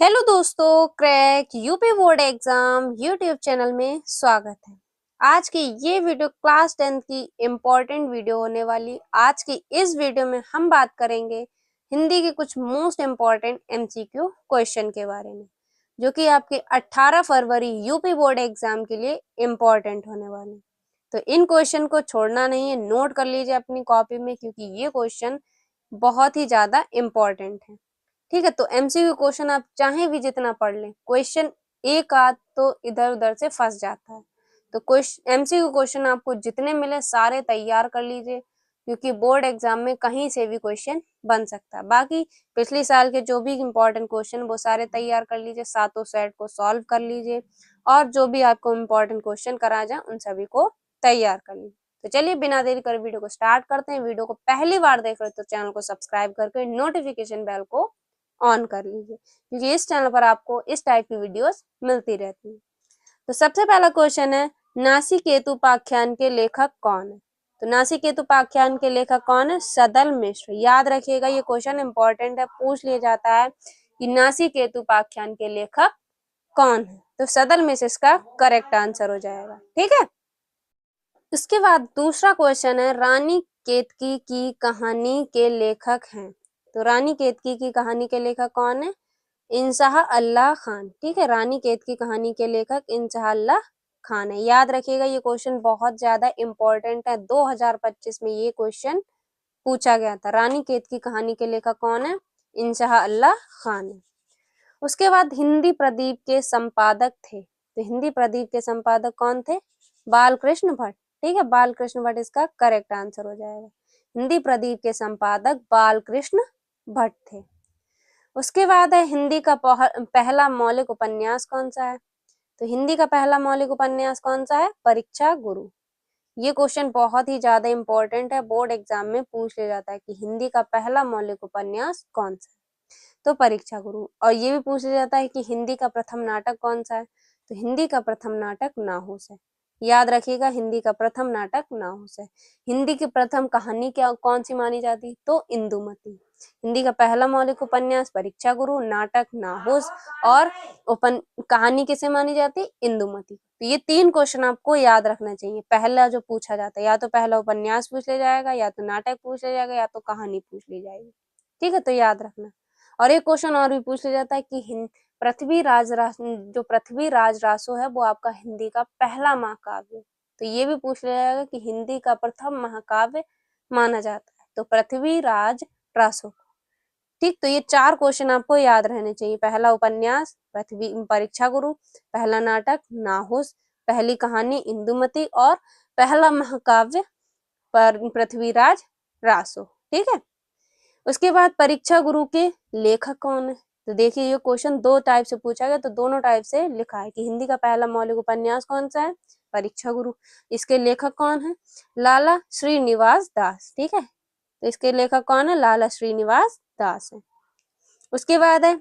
Hello दोस्तों, crack UP board exam YouTube channel में स्वागत है। आज की ये वीडियो क्लास 10 की इम्पोर्टेंट वीडियो होने वाली। आज की इस वीडियो में हम बात करेंगे हिंदी के कुछ मोस्ट इम्पोर्टेंट एमसीक्यू क्वेश्चन के बारे में, जो कि आपके 18 फरवरी यूपी बोर्ड एग्जाम के लिए इम्पोर्टेंट होने वाले। तो इन क्वेश्चन को छोड़ना नहीं है, नोट कर लीजिए अपनी कॉपी में, क्योंकि ये क्वेश्चन बहुत ही ज्यादा इम्पोर्टेंट है। ठीक है, तो एमसीक्यू क्वेश्चन आप चाहे भी जितना पढ़ लें, क्वेश्चन एक आध तो इधर उधर से फंस जाता है। तो क्वेश्चन एमसीक्यू क्वेश्चन आपको जितने मिले सारे तैयार कर लीजिए, क्योंकि बोर्ड एग्जाम में कहीं से भी क्वेश्चन बन सकता है। बाकी पिछले साल के जो भी इम्पोर्टेंट क्वेश्चन वो सारे तैयार कर लीजिए, सातों सेट को सॉल्व कर लीजिए, और जो भी आपको इम्पोर्टेंट क्वेश्चन कराया जाए उन सभी को तैयार कर लीजिए। तो चलिए बिना देरी कर वीडियो को स्टार्ट करते हैं। वीडियो को पहली बार देख रहे हो तो चैनल को सब्सक्राइब करके नोटिफिकेशन बेल को ऑन कर लीजिए, क्योंकि इस चैनल पर आपको इस टाइप की वीडियोस मिलती रहती है। तो सबसे पहला क्वेश्चन है, नासिकेतुपाख्यान के लेखक कौन है? तो नासिकेतुपाख्यान के लेखक कौन है? सदल मिश्र। याद रखिएगा, ये क्वेश्चन इंपॉर्टेंट है, पूछ लिया जाता है कि नासिकेतुपाख्यान के लेखक कौन है। तो सदल मिश्र इसका करेक्ट आंसर हो जाएगा। ठीक है, उसके बाद दूसरा क्वेश्चन है, रानी केतकी की कहानी के लेखक हैं। तो रानी केतकी की कहानी के लेखक कौन है? इंशाह अल्लाह खान। ठीक है, रानी केतकी कहानी के लेखक इंशाह अल्लाह खान है। याद रखिएगा, ये क्वेश्चन बहुत ज्यादा इंपॉर्टेंट है। 2025 में ये क्वेश्चन पूछा गया था। रानी केतकी कहानी के लेखक कौन है? इंशाह अल्लाह खान है। उसके बाद हिंदी प्रदीप के संपादक थे। तो हिंदी प्रदीप के संपादक कौन थे? बालकृष्ण भट्ट। ठीक है, बालकृष्ण भट्ट इसका करेक्ट आंसर हो जाएगा। हिंदी प्रदीप के संपादक बालकृष्ण भट्ट थे। उसके बाद है, हिंदी का पहला मौलिक उपन्यास कौन सा है? तो हिंदी का पहला मौलिक उपन्यास कौन सा है? परीक्षा गुरु। ये क्वेश्चन बहुत ही ज्यादा इंपॉर्टेंट है, बोर्ड एग्जाम में पूछ लिया जाता है कि हिंदी का पहला मौलिक उपन्यास कौन सा है? तो परीक्षा गुरु। और ये भी पूछ लिया जाता है कि हिंदी का प्रथम नाटक कौन सा है? तो हिंदी का प्रथम नाटक नाहुस है। याद रखिएगा, हिंदी का प्रथम नाटक नाहुस है। हिंदी की प्रथम कहानी क्या कौन सी मानी जाती? तो इंदुमती। हिंदी का पहला मौलिक उपन्यास परीक्षा गुरु, नाटक नाहुस, और कहानी किसे मानी जाती? इंदुमती। तो ये तीन क्वेश्चन आपको याद रखना चाहिए। पहला जो पूछा जाता है, या तो पहला उपन्यास पूछ लिया जाएगा, या तो नाटक पूछ लिया जाएगा, या तो कहानी पूछ ली जाएगी। ठीक है, तो याद रखना। और एक क्वेश्चन और भी पूछ लिया जाता है कि जो पृथ्वीराज रासो है वो आपका हिंदी का पहला महाकाव्य। तो ये भी पूछ लिया जाएगा कि हिंदी का प्रथम महाकाव्य माना जाता है तो पृथ्वीराज रासो। ठीक, तो ये चार क्वेश्चन आपको याद रहने चाहिए। पहला उपन्यास परीक्षा गुरु, पहला नाटक नाहुस, पहली कहानी इंदुमती, और पहला महाकाव्य पृथ्वीराज रासो। ठीक है, उसके बाद परीक्षा गुरु के लेखक कौन है? तो देखिए, ये क्वेश्चन दो टाइप से पूछा गया, तो दोनों टाइप से लिखा है कि हिंदी का पहला मौलिक उपन्यास कौन सा है? परीक्षा गुरु। इसके लेखक कौन है? लाला श्रीनिवास दास। ठीक है, तो इसके लेखक कौन है? लाला श्रीनिवास दास है। उसके बाद है,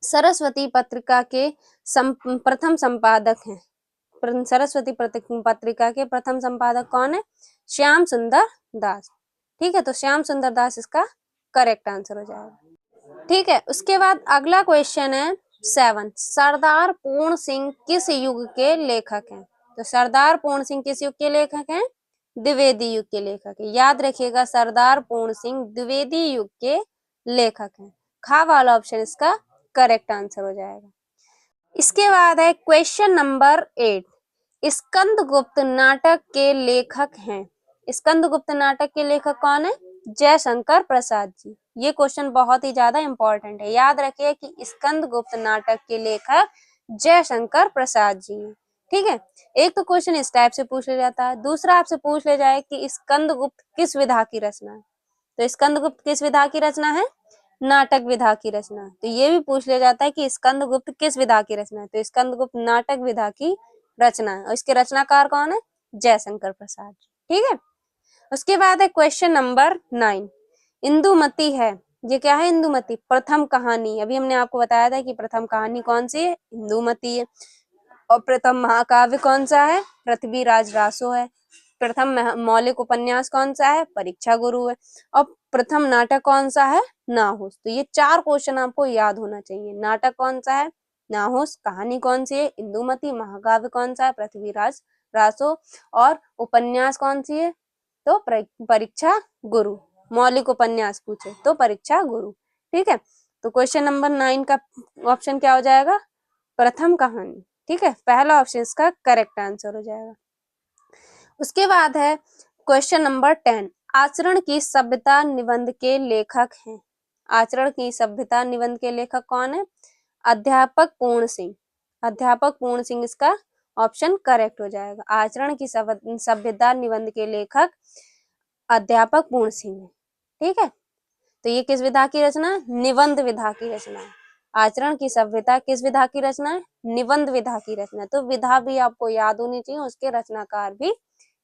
सरस्वती पत्रिका के प्रथम संपादक हैं। सरस्वती पत्रिका के प्रथम संपादक कौन है? श्याम सुंदर दास। ठीक है, तो श्याम सुंदर दास इसका करेक्ट आंसर हो जाएगा। ठीक है, उसके बाद अगला क्वेश्चन है 7, सरदार पूर्ण सिंह किस युग के लेखक हैं? तो सरदार पूर्ण सिंह किस युग के लेखक हैं? द्विवेदी युग के लेखक है। याद रखिएगा, सरदार पूर्ण सिंह द्विवेदी युग के लेखक हैं। खा वाला ऑप्शन इसका करेक्ट आंसर हो जाएगा। इसके बाद है क्वेश्चन नंबर 8, स्कंदगुप्त नाटक के लेखक हैं। स्कंदगुप्त नाटक के लेखक कौन है? जयशंकर प्रसाद जी। ये क्वेश्चन बहुत ही ज्यादा इंपॉर्टेंट है। याद रखिए कि स्कंदगुप्त नाटक के लेखक जयशंकर प्रसाद जी हैं। ठीक है, एक तो क्वेश्चन इस टाइप से पूछ लिया जाता है। दूसरा आपसे पूछ लिया जाए कि स्कंदगुप्त किस विधा की रचना है? तो स्कंदगुप्त किस विधा की रचना है? नाटक विधा की रचना। तो ये भी पूछ लिया जाता है कि स्कंदगुप्त किस विधा की रचना है? तो स्कंदगुप्त नाटक विधा की रचना है, और इसके रचनाकार कौन है? जयशंकर प्रसाद। ठीक है, उसके बाद है क्वेश्चन नंबर 9, इंदुमती है। ये क्या है? इंदुमती प्रथम कहानी। अभी हमने आपको बताया था कि प्रथम कहानी कौन सी है? इंदुमती है। और प्रथम महाकाव्य कौन सा है? पृथ्वीराज रासो है। प्रथम मौलिक उपन्यास कौन सा है? परीक्षा गुरु है। और प्रथम नाटक कौन सा है? नाहुस। तो ये 4 क्वेश्चन आपको याद होना चाहिए। नाटक कौन सा है? नाहुस। कहानी कौन सी है? इंदुमती। महाकाव्य कौन सा है? पृथ्वीराज रासो। और उपन्यास कौन सी है? तो परीक्षा गुरु। मौलिक उपन्यास पूछे तो परीक्षा गुरु। ठीक है, तो क्वेश्चन नंबर 9 का ऑप्शन क्या हो जाएगा? प्रथम कहानी। ठीक है, पहला ऑप्शन इसका करेक्ट आंसर हो जाएगा। उसके बाद है क्वेश्चन नंबर 10, आचरण की सभ्यता निबंध के लेखक हैं। आचरण की सभ्यता निबंध के लेखक कौन है? अध्यापक पूर्ण सिंह। अध्यापक पूर्ण सिंह इसका ऑप्शन करेक्ट हो जाएगा। आचरण की सभ्यता निबंध के लेखक अध्यापक पूर्ण सिंह है। ठीक है, तो ये किस विधा की रचना है? निबंध विधा की रचना है। आचरण की सभ्यता किस विधा की रचना है? निबंध विधा की रचना। तो विधा भी आपको याद होनी चाहिए, उसके रचनाकार भी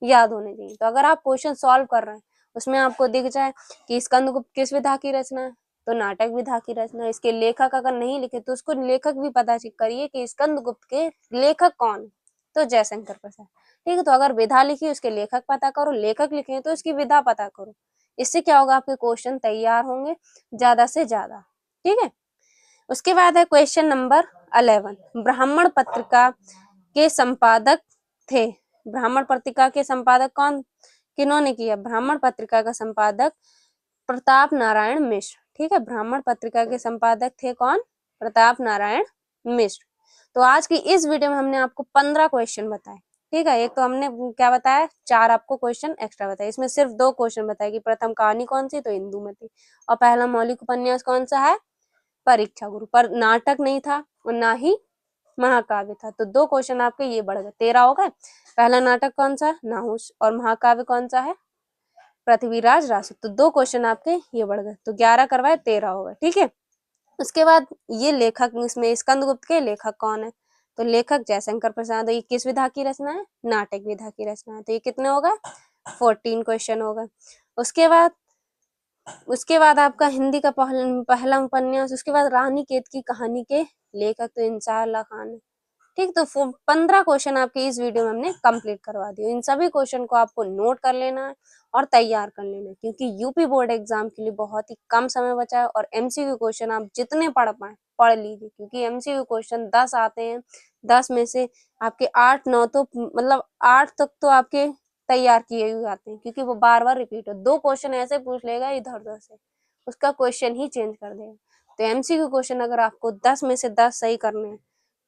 याद होने चाहिए। तो अगर आप क्वेश्चन सॉल्व कर रहे हैं उसमें आपको दिख जाए कि स्कंदगुप्त किस विधा की रचना है, तो नाटक विधा की रचना। इसके लेखक अगर नहीं लिखे तो उसको लेखक भी पता करिए कि स्कंदगुप्त के लेखक कौन, तो जयशंकर प्रसाद। ठीक है, तो अगर विधा लिखी उसके लेखक पता करो, लेखक लिखे तो उसकी विधा पता करो। इससे क्या होगा? आपके क्वेश्चन तैयार होंगे ज्यादा से ज्यादा। ठीक है, उसके बाद है क्वेश्चन नंबर 11, ब्राह्मण पत्रिका के संपादक थे। ब्राह्मण पत्रिका के संपादक कौन, किन्होंने किया? ब्राह्मण पत्रिका का संपादक प्रताप नारायण मिश्र। ठीक है, ब्राह्मण पत्रिका के संपादक थे कौन? प्रताप नारायण मिश्र। तो आज की इस वीडियो में हमने आपको 15 क्वेश्चन बताए। ठीक है, एक तो हमने क्या बताया, 4 आपको क्वेश्चन एक्स्ट्रा बताए। इसमें सिर्फ 2 क्वेश्चन बताए कि प्रथम कहानी कौन सी, तो इंदुमती। और पहला मौलिक उपन्यास कौन सा है? परीक्षा गुरु। पर नाटक नहीं था और ना ही महाकाव्य था, तो 2 क्वेश्चन आपके ये बढ़ गए, 13 हो गए। पहला नाटक कौन सा? नाहुस। और महाकाव्य कौन सा है? पृथ्वीराज रासो। तो 2 क्वेश्चन आपके ये बढ़ गए, तो 11 करवाए 13 हो गए। ठीक है, उसके बाद ये लेखक, इसमें स्कंदगुप्त के लेखक कौन है? तो लेखक जयशंकर प्रसाद। ये किस विधा की रचना है? नाटक विधा की रचना है। तो ये कितने हो गए? 14 क्वेश्चन हो गए। उसके बाद आपका हिंदी का पहला उपन्यास, उसके बाद रानी केत की कहानी के लेखक तो इंसाअल्लाह खान है। ठीक, तो 15 क्वेश्चन आपके इस वीडियो में हमने कंप्लीट करवा दिए। इन सभी क्वेश्चन को आपको नोट कर लेना है और तैयार कर लेना है, क्योंकि यूपी बोर्ड एग्जाम के लिए बहुत ही कम समय बचा है। और एमसीक्यू क्वेश्चन आप जितने पढ़ पाए पढ़ लीजिए, क्योंकि एमसीक्यू क्वेश्चन 10 आते हैं, 10 में से आपके 8-9 तो मतलब 8 तक तो आपके तैयार किए हुए आते हैं, क्योंकि वो बार बार रिपीट हो। 2 क्वेश्चन ऐसे पूछ लेगा इधर उधर से, उसका क्वेश्चन ही चेंज कर देगा। तो एमसीक्यू क्वेश्चन अगर आपको 10 में से 10 सही करने हैं,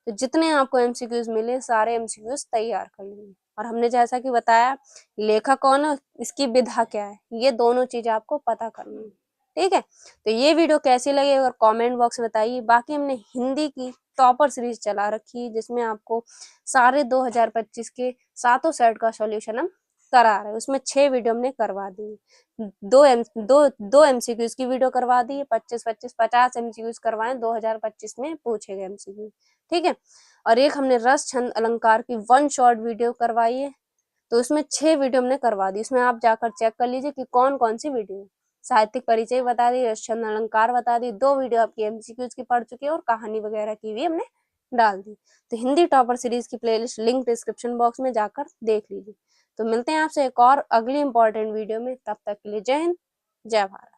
तो जितने आपको एमसीक्यूज मिले सारे एमसीक्यूज तैयार कर लेंगे। और हमने जैसा कि बताया लेखक कौन है, इसकी विधा क्या है, ये दोनों चीज आपको पता करनी है। ठीक है, तो ये वीडियो कैसी लगी और कमेंट बॉक्स में बताइए। बाकी हमने हिंदी की टॉपर सीरीज चला रखी है, जिसमें आपको सारे 2025 के 7 सेट का सॉल्यूशन हम करा रहे हैं। उसमें 6 वीडियो हमने करवा दी, दो एमसीक्यूज की वीडियो करवा दी, 25-25-50 एमसीक्यूज करवाए 2025 में पूछे गए एमसीक्यू। ठीक है, और एक हमने रस छंद अलंकार की 1 शॉर्ट वीडियो करवाई है, तो उसमें 6 वीडियो हमने करवा दी। इसमें आप जाकर चेक कर लीजिए कि कौन कौन सी वीडियो है। साहित्यिक परिचय बता दी, रस छंद अलंकार बता दी, 2 वीडियो आपकी एमसीक्यूज की पढ़ चुकी है और कहानी वगैरह की भी हमने डाल दी। तो हिंदी टॉपर सीरीज की प्लेलिस्ट लिंक डिस्क्रिप्शन बॉक्स में जाकर देख लीजिए। तो मिलते हैं आपसे एक और अगली इंपॉर्टेंट वीडियो में, तब तक के लिए जय हिंद, जय भारत।